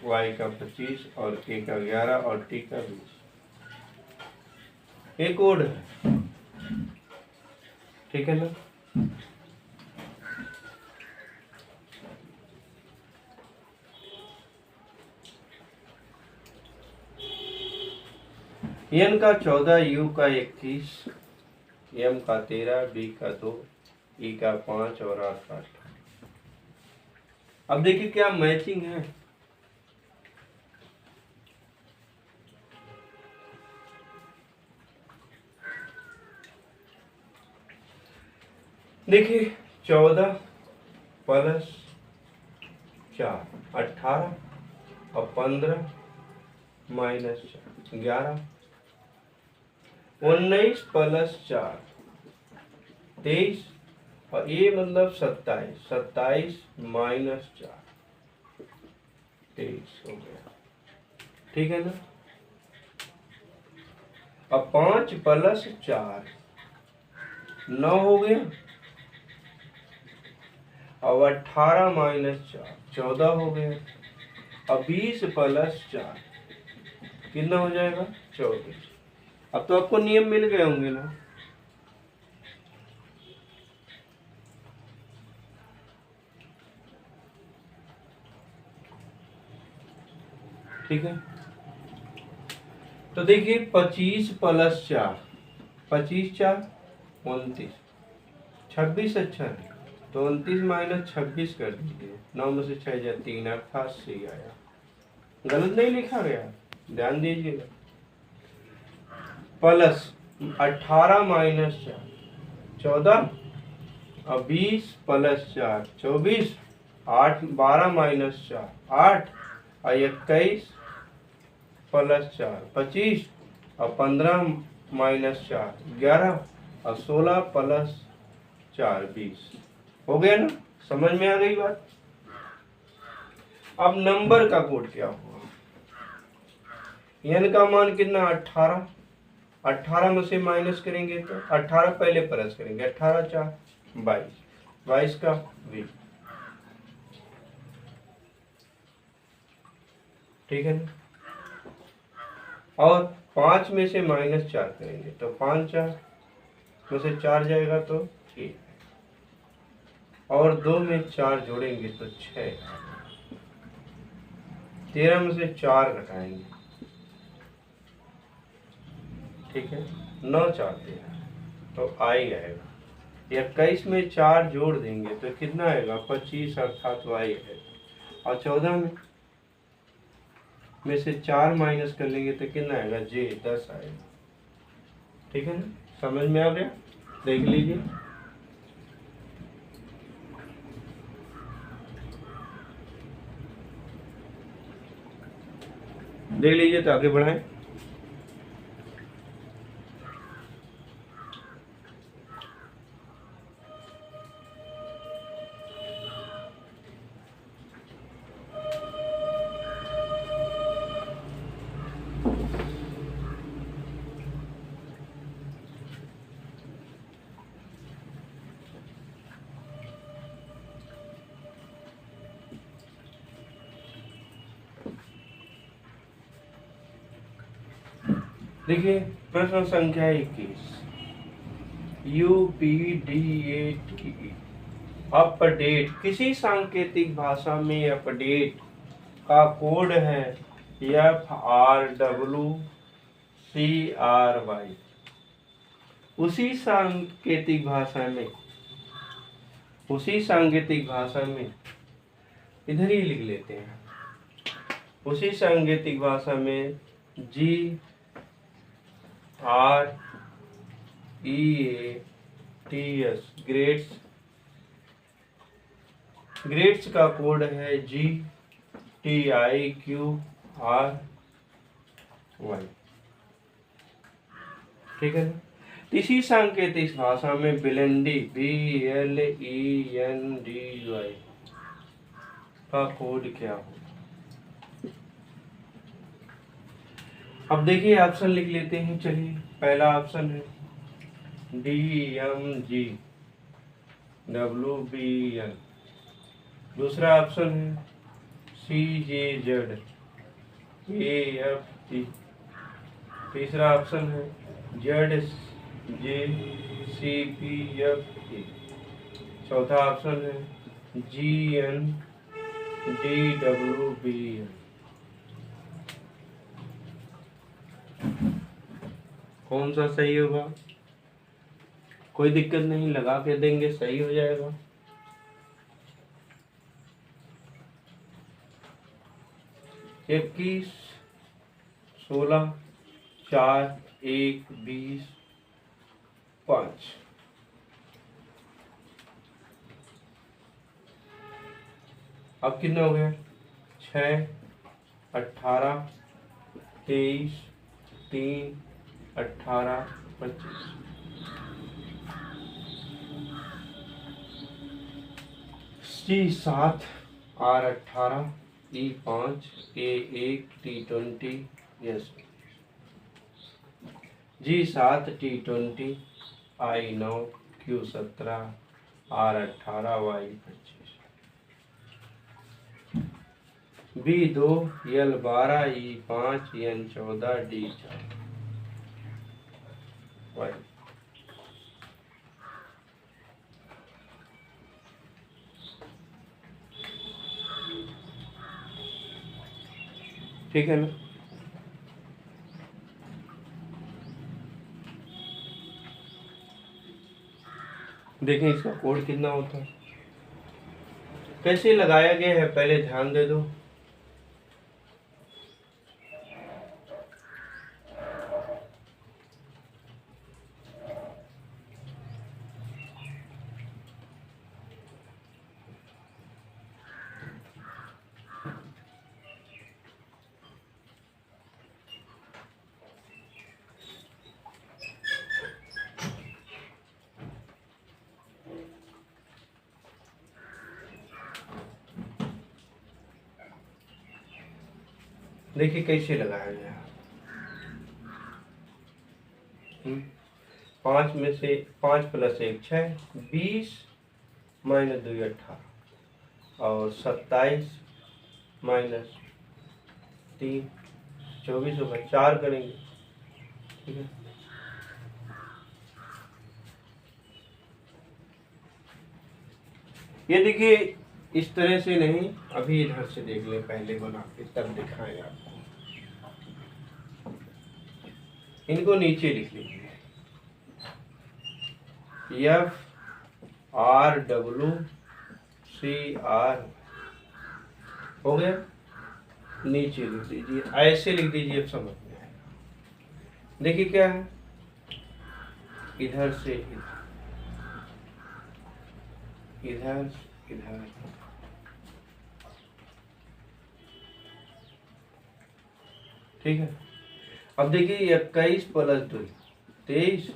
Y का 25 और K का 11 और T का 20। ये कोड है, ठीक है ना। एन का 14, यू का 21, एम का 13, बी का 2, ई का 5 और आर का 8। अब देखिए क्या मैचिंग है। देखिए 14 प्लस 4 18 और 15 माइनस 4 11, 19 प्लस 4 23 और ये मतलब 27, 27 माइनस 4 23 हो गया, ठीक है ना। अब 5 प्लस 4 9 हो गया। अब 18 माइनस 4 14 हो गया। अब 20 प्लस 4 कितना हो जाएगा 24। अब तो आपको नियम मिल गए होंगे ना। ठीक है, तो देखिए 25 प्लस 4 25 4 29, 26 अच्छा है तो 29 माइनस 26 कर दीजिए। 9 में से 6 जाए 3 अर्थात सी आया। गलत नहीं लिखा गया, ध्यान दीजिएगा। प्लस 18 माइनस 4 14 और 20 प्लस 4 24, 8 12 माइनस 4 8 और 21 प्लस 4 25 और 15 माइनस 4 11 और 16 प्लस 4 20 हो गया ना। समझ में आ गई बात। अब नंबर का कोड क्या हुआ। एन का मान कितना 18, 18 में से माइनस करेंगे तो 18 पहले प्लस करेंगे 18 4 22, 22 का 20, ठीक है ना। और 5 में से माइनस 4 करेंगे तो 5 4 में से 4 जाएगा तो 1 और 2 में 4 जोड़ेंगे तो 6, 13 में से 4 घटाएंगे, ठीक है 9 4 13 तो आई आएगा। 21 में 4 जोड़ देंगे तो कितना आएगा 25 अर्थात वाई है। और 14 में से 4 माइनस कर लेंगे तो कितना आएगा जे 10 आएगा, ठीक है ना। समझ में आ गया, देख लीजिए। देख लीजिए तो आगे बढ़ाएं। देखिए प्रश्न संख्या 21, UPDATE अपडेट किसी सांकेतिक भाषा में अपडेट का कोड है FRWCRY। उसी सांकेतिक भाषा में इधर ही लिख लेते हैं। उसी सांकेतिक भाषा में GREATS ग्रेड्स का कोड है GTIQRY, ठीक है ना। इसी सांकेतिक भाषा में बिलेंडी BLENDY का कोड क्या हो। अब देखिए ऑप्शन लिख लेते हैं। चलिए पहला ऑप्शन है DMGWBN, दूसरा ऑप्शन है CJZAFT, तीसरा ऑप्शन है ZJCPF। चौथा ऑप्शन है GNDWBN। कौन सा सही होगा? कोई दिक्कत नहीं, लगा के देंगे, सही हो जाएगा। इक्कीस, 16, 4, 1, 20, 5। अब कितना हो गया? 6, 18, 23, 3, 18, 25। C7, R18, E5, A1, T20, yes. G7, T20, I9, Q17, R18, Y25। B2, L12, E5, N14, D4, Y। ठीक है ना? देखें इसका कोड कितना होता है, कैसे लगाया गया है, पहले ध्यान दे दो। देखिए कैसे लगाया गया। 5 में से 5 + 1 6, 20 - 2 18, और 27 - 3 24 होगा। 4 करेंगे, ठीक है। ये देखिए इस तरह से नहीं, अभी इधर से देख लें, पहले बना के तब दिखाएं आपको। इनको नीचे लिख लीजिए, FRWCR हो गया। नीचे लिख दीजिए, ऐसे लिख दीजिए, अब समझ में आएगा। देखिए क्या है, इधर से इधर इधर, ठीक है। अब देखिए 21 + 2 23,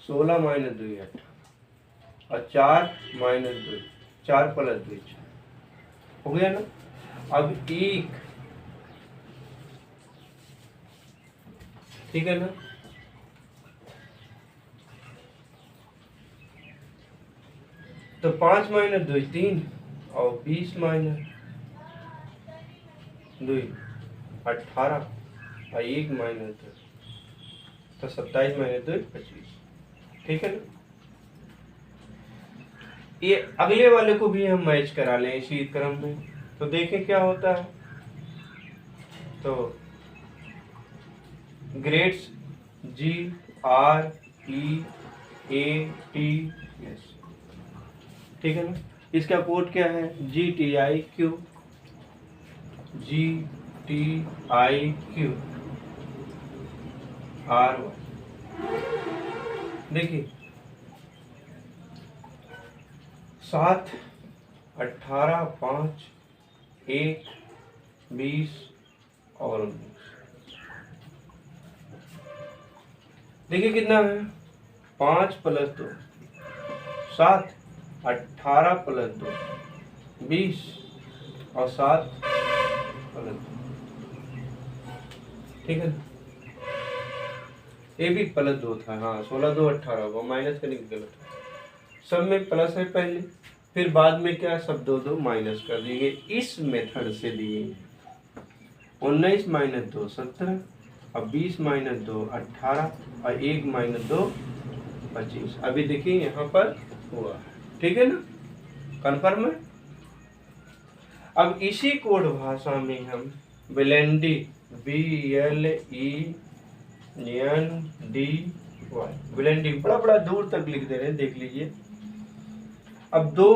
16 - 2 18, और 4 - 2 4 + 2 6 हो गया ना। अब 1, ठीक है ना। तो 5 - 2 3, और 20 - 2 18, और 1 - 2 तो 27 - 2 25, ठीक है ना। ये अगले वाले को भी हम मैच करा लें इसी क्रम में, तो देखें क्या होता है। तो ग्रेड्स GREATS, ठीक है ना। इसका कोड क्या है? GTIQ RY। देखिए 7, 18, 5, 1, 20 और 19। देखिए कितना है, 5 + 2 7, 18 + 2 20, और 7 + 2, ठीक है ना। ये भी +2 था, हाँ 16 2 18 होगा, माइनस करने की गलत है। सब में प्लस है पहले, फिर बाद में क्या, सब 2 2 माइनस कर दिए। इस मेथड से दिए 19 - 2 17, अब 20 माइनस 2 18 और 1 माइनस 2 25। अभी देखिए यहाँ पर हुआ, ठीक है ना, कन्फर्म है। अब इसी कोड भाषा में हम ब्लेंडी BLENDY ब्लेंडी बड़ा बड़ा दूर तक लिख दे रहे हैं, देख लीजिए। अब 2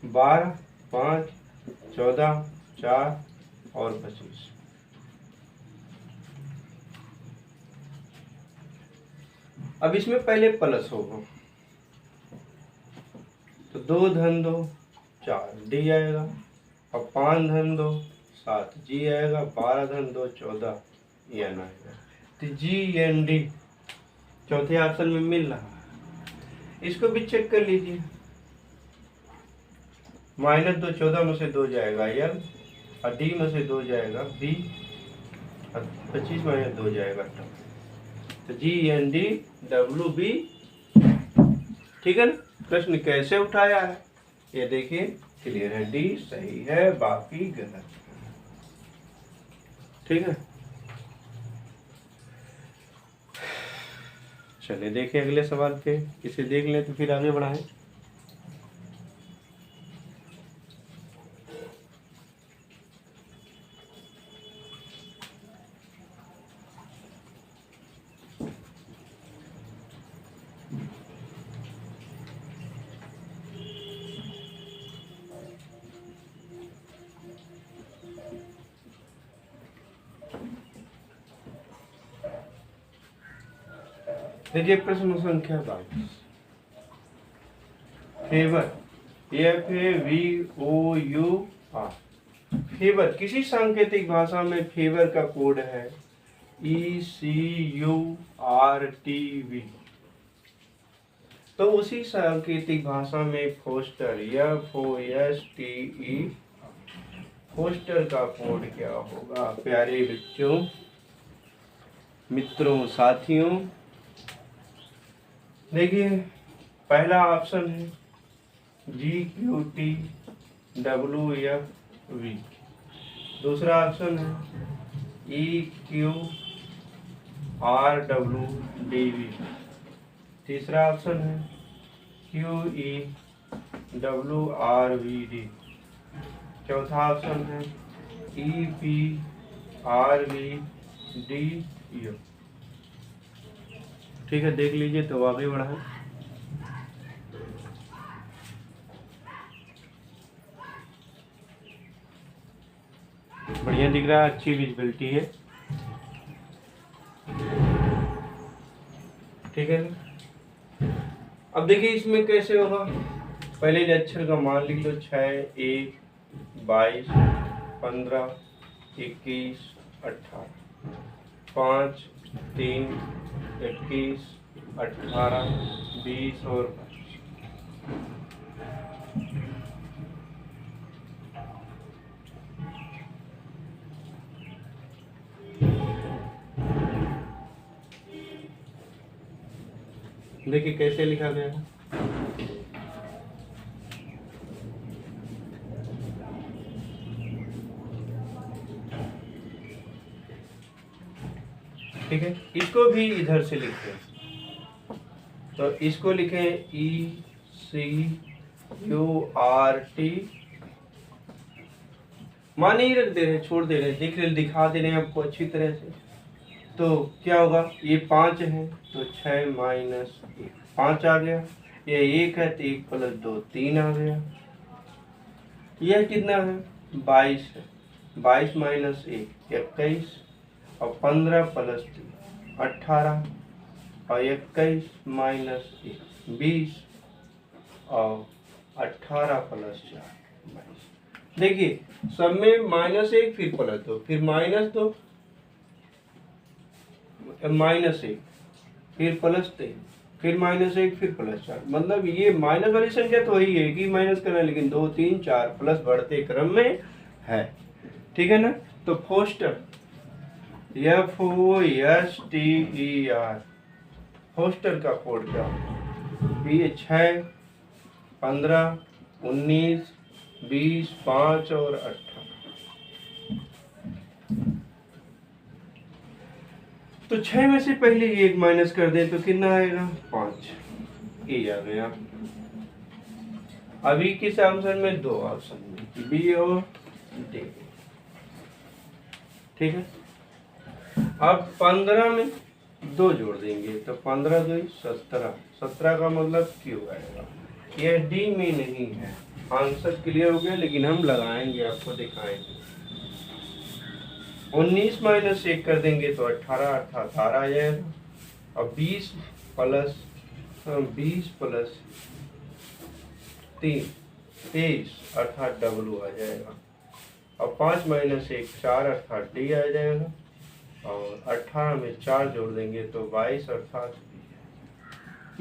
12 5 14 4 और 25। अब इसमें पहले प्लस होगा तो 2 धन 2 4 डी आएगा, और 5 धन 2 7 जी आएगा, 12 धन 2 14 एन आएगा। तो GND चौथे ऑप्शन में मिल रहा है। इसको भी चेक कर लीजिए। माइनस 2 14 में से 2 जाएगा एल, और डी में से 2 जाएगा बी, और 25 माइनस 2 जाएगा ट। तो GND WB, ठीक है ना। प्रश्न कैसे उठाया है ये देखिए, क्लियर है। डी सही है, बाकी गलत, ठीक है। चलिए देखिए अगले सवाल पे, इसे देख लें तो फिर आगे बढ़ाएं। देखिए प्रश्न संख्या 22, फेवर FAVOUR। फेवर किसी सांकेतिक भाषा में फेवर का कोड है ECURTV। तो उसी सांकेतिक भाषा में फोस्टर FOSTE, फोस्टर का कोड क्या होगा? प्यारे बच्चों, मित्रों, साथियों, देखिए पहला ऑप्शन है GQTWFV, दूसरा ऑप्शन है EQRWDV, तीसरा ऑप्शन है QEWRVD, चौथा ऑप्शन है EPRVDU। ठीक है, देख लीजिए तो आगे बढ़ाएं। बढ़िया दिख रहा है, अच्छी विजिबिलिटी है, ठीक है। अब देखिए इसमें कैसे होगा। पहले अक्षर का मान लिख लो, 6 1 22 15 21 18, 5 3 21 18 20 और 22। देखिए कैसे लिखा गया है। ठीक है, इसको भी इधर से लिखते हैं, तो इसको लिखें ECURT। मान नहीं रख दे रहे, छोड़ दे रहे, दिखा दे रहे हैं आपको अच्छी तरह से। तो क्या होगा, ये 5 है तो 6 माइनस 1 5 आ गया, ये 1 है तो 1 प्लस 2 3 आ गया। यह कितना है, 22 है, 22 माइनस 1 21, और 15 प्लस 3 18, और 21 माइनस 1 20, और 18 प्लस 4 22। देखिए सब में -1 फिर प्लस 2 फिर -2 -1 फिर प्लस 3 फिर -1 फिर प्लस 4। मतलब ये माइनस वाली संख्या तो वही है कि माइनस करना है, लेकिन 2 3 4 प्लस बढ़ते क्रम में है, ठीक है ना। तो फोस्टर FOSTER, फोस्टर का कोड क्या होगा? ये 6 15 19 20 5 और 18। तो 6 में से पहले 1 माइनस कर दें तो कितना आएगा 5, ये आ गया। अभी किस ऑप्शन में, 2 ऑप्शन में, बी और डी। ठीक है, अब 15 में 2 जोड़ देंगे तो 15 2 17, 17 का मतलब क्यों आएगा, यह डी में नहीं है। आंसर क्लियर हो गया, लेकिन हम लगाएंगे, आपको दिखाएंगे। 19 माइनस 1 कर देंगे तो 18, 18 आ जाएगा। और 20 प्लस 3 23, अर्थात डब्लू आ जाएगा। और 5 माइनस 1 4, अर्थात डी आ जाएगा। और 18 में 4 जोड़ देंगे तो 22, अर्थात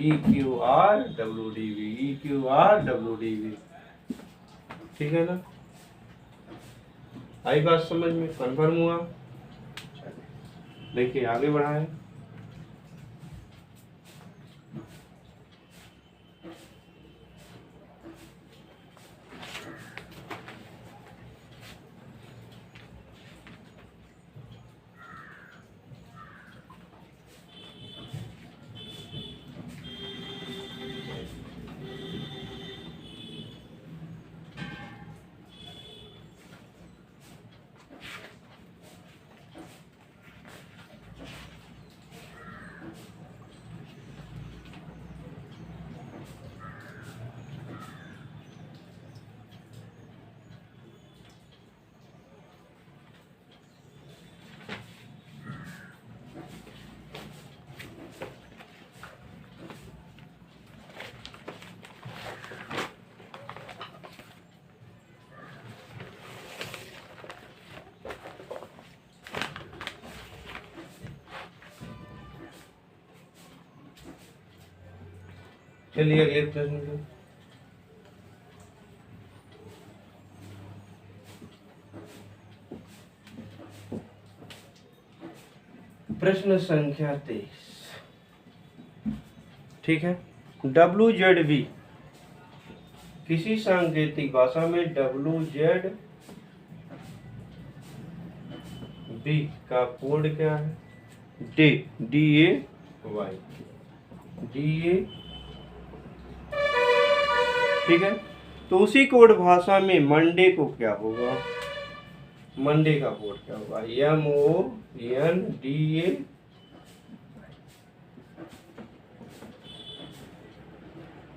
E Q R W D V, E Q R W D V. ठीक है ना, आई बात समझ में, कन्फर्म हुआ। देखिए आगे बढ़ाएं। चलिए अगले प्रश्न को। प्रश्न संख्या 23। ठीक है, WZV किसी सांकेतिक भाषा में WZV का कोड क्या है, DAY। ठीक है, तो उसी कोड भाषा में मंडे को क्या होगा, मंडे का कोड क्या होगा, MONDA।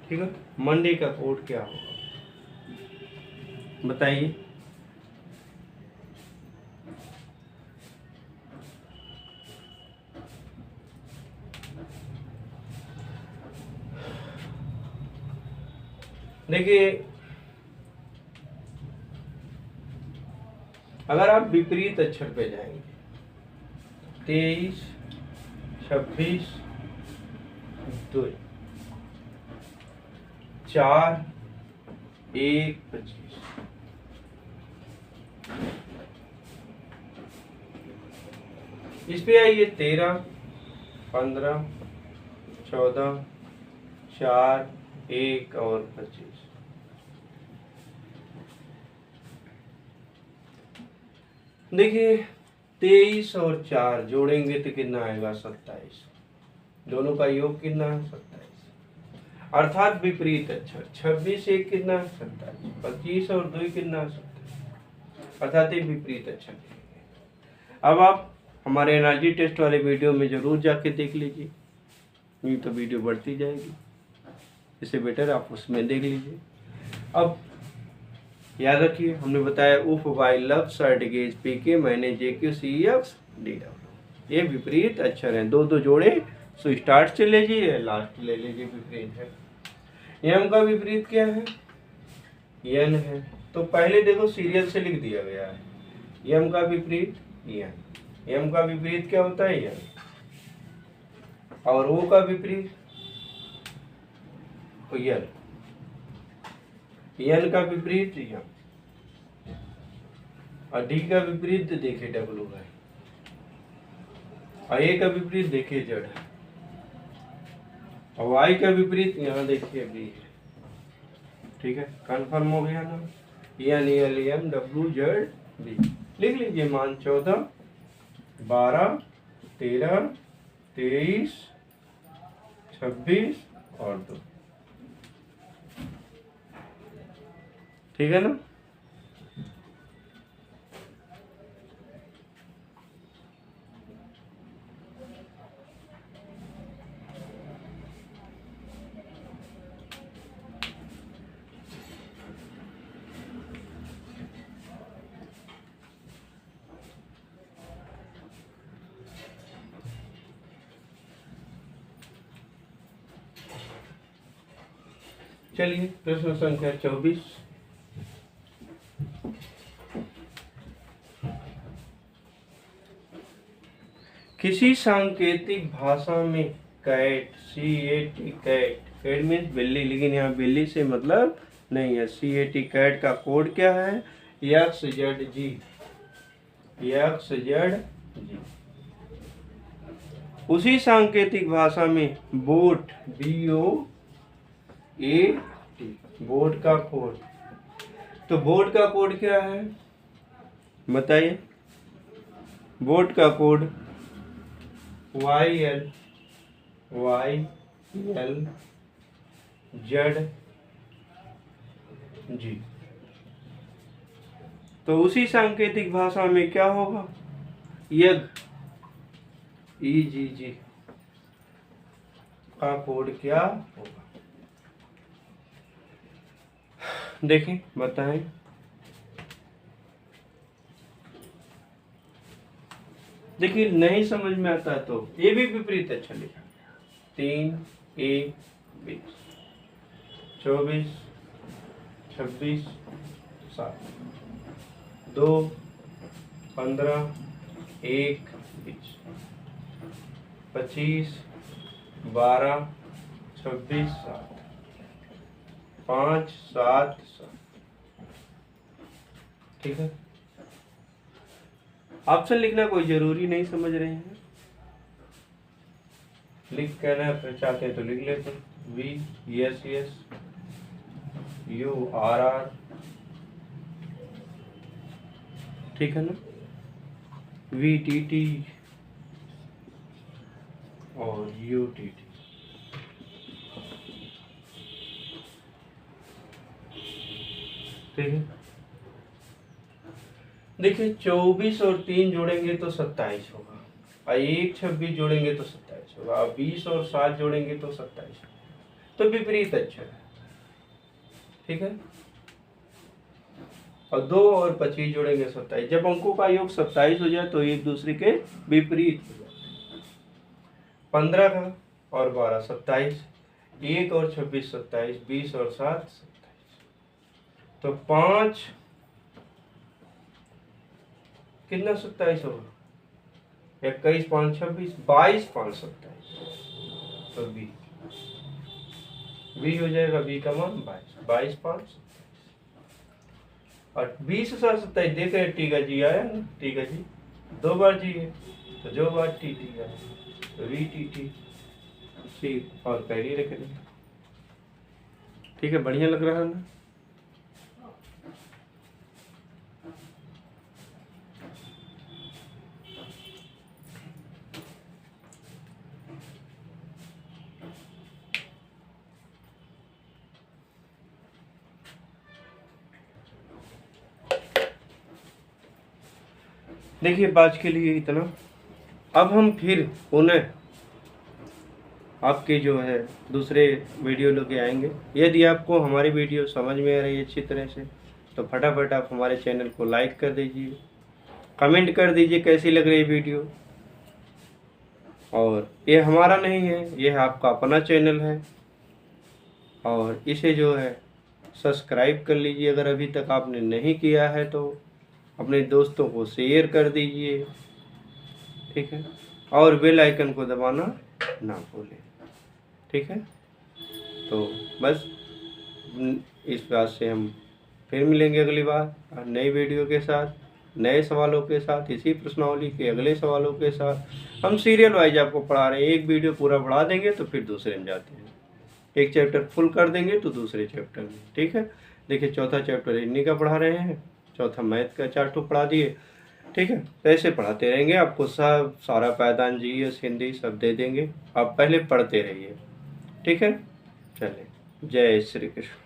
ठीक है, मंडे का कोड क्या होगा बताइए। देखिए, अगर आप विपरीत अक्षर पे जाएंगे, 23, 26, 2, 4, 1, 25। इस पे आइए 13, 15, 14, 4, 1 और 25। देखिए 23 और 4 जोड़ेंगे तो कितना आएगा 27। दोनों का योग कितना है 27, अर्थात विपरीत अक्षर। 26 1 कितना है 27, 25 और 2 कितना है 27, अर्थात एक विपरीत अक्षर। अब आप हमारे एनर्जी टेस्ट वाले वीडियो में जरूर जाके देख लीजिए, नहीं तो वीडियो बढ़ती जाएगी, इससे बेटर आप उसमें देख लीजिए। अब याद रखिए, हमने बताया उफ वाई लव सर्ट गेज पी के मैंने JQCF DW, ये विपरीत अक्षर हैं। 2 2 जोड़े, सो स्टार्ट से ले लीजिए, लास्ट ले लीजिए, विपरीत है। यम का विपरीत क्या है, यन है। तो पहले देखो सीरियल से लिख दिया गया है, यम का विपरीत यन। यम का विपरीत क्या होता है, यन। और ओ का विपरीत यन। यन का विपरीत यम, और डी का विपरीत देखिए डब्लू है, और ए का विपरीत देखिए जेड है, और वाई का विपरीत यहाँ देखिए बी है। ठीक है, कंफर्म हो गया ना, NLM WZB। लिख लीजिए मान 14, 12, 13, 23, 26 और 2। ठीक है ना। चलिए प्रश्न संख्या 24। किसी सांकेतिक भाषा में कैट, CAT, कैट मीन्स बिल्ली, लेकिन यहाँ बिल्ली से मतलब नहीं है। CAT कैट का कोड क्या है? XZG। उसी सांकेतिक भाषा में बोट, BOAT, बोट का कोड। तो बोट का कोड क्या है बताइए? बोट का कोड YLZG। तो उसी सांकेतिक भाषा में क्या होगा? यज्ञ, EGG का कोड क्या होगा? देखें, बताएं। देखिए नहीं समझ में आता तो ये भी विपरीत अच्छा लिखा। 3, 1, 20, 24, 26, 7, 2, 15, 1, 20, 25, 12, 26, 7, 5, 7, 7। ठीक है। ऑप्शन लिखना कोई जरूरी नहीं, समझ रहे हैं? लिख कहना चाहते हैं तो लिख लेते हैं। VSS URR। ठीक है ना। VTT और UTT। ठीक है। देखिए 24 और 3 जोड़ेंगे तो 27 होगा, और 1, 26 जोड़ेंगे तो 27 होगा, और 20 और 7 जोड़ेंगे तो 27 होगा। तो विपरीत अक्षर है। ठीक है। और 2 और 25 जोड़ेंगे 27। जब अंकों का योग 27 हो जाए तो एक दूसरे के विपरीत हो जाए। 15 का और 12 27, 1 और 26 27, 20 और 7 27। तो 5 कितना 27 होगा? 21, 5, 26, 22, 5, 27। तो बी हो जाएगा। बी का मान 22, 22, 5, 27। और 20 और 27 देख रहे हैं, टी का जी आया ना। टी का जी 2 बार जी है, तो जो बार टी टी आया तो VTT। ठीक, और पहली रख दें। ठीक है, बढ़िया लग रहा है ना। देखिए आज के लिए इतना। अब हम फिर पुनः आपके जो है दूसरे वीडियो लेके आएंगे। यदि आपको हमारी वीडियो समझ में आ रही है अच्छी तरह से तो फटाफट आप हमारे चैनल को लाइक कर दीजिए, कमेंट कर दीजिए कैसी लग रही है वीडियो। और ये हमारा नहीं है, ये आपका अपना चैनल है, और इसे जो है सब्सक्राइब कर लीजिए अगर अभी तक आपने नहीं किया है तो। अपने दोस्तों को शेयर कर दीजिए। ठीक है। और बेल आइकन को दबाना ना भूलें। ठीक है। तो बस इस बात से हम फिर मिलेंगे अगली बार नई वीडियो के साथ, नए सवालों के साथ, इसी प्रश्नावली के अगले सवालों के साथ। हम सीरियल वाइज आपको पढ़ा रहे हैं। एक वीडियो पूरा पढ़ा देंगे तो फिर दूसरे में जाते हैं। एक चैप्टर फुल कर देंगे तो दूसरे चैप्टर में। ठीक है। देखिए चौथा चैप्टर हिंदी का पढ़ा रहे हैं, चौथा मैथ का 4 ठो पढ़ा दिए, ठीक है, तो ऐसे पढ़ाते रहेंगे, आपको सब सारा पायदान जीएस हिंदी सब दे देंगे, आप पहले पढ़ते रहिए। ठीक है, चलिए, जय श्री कृष्ण।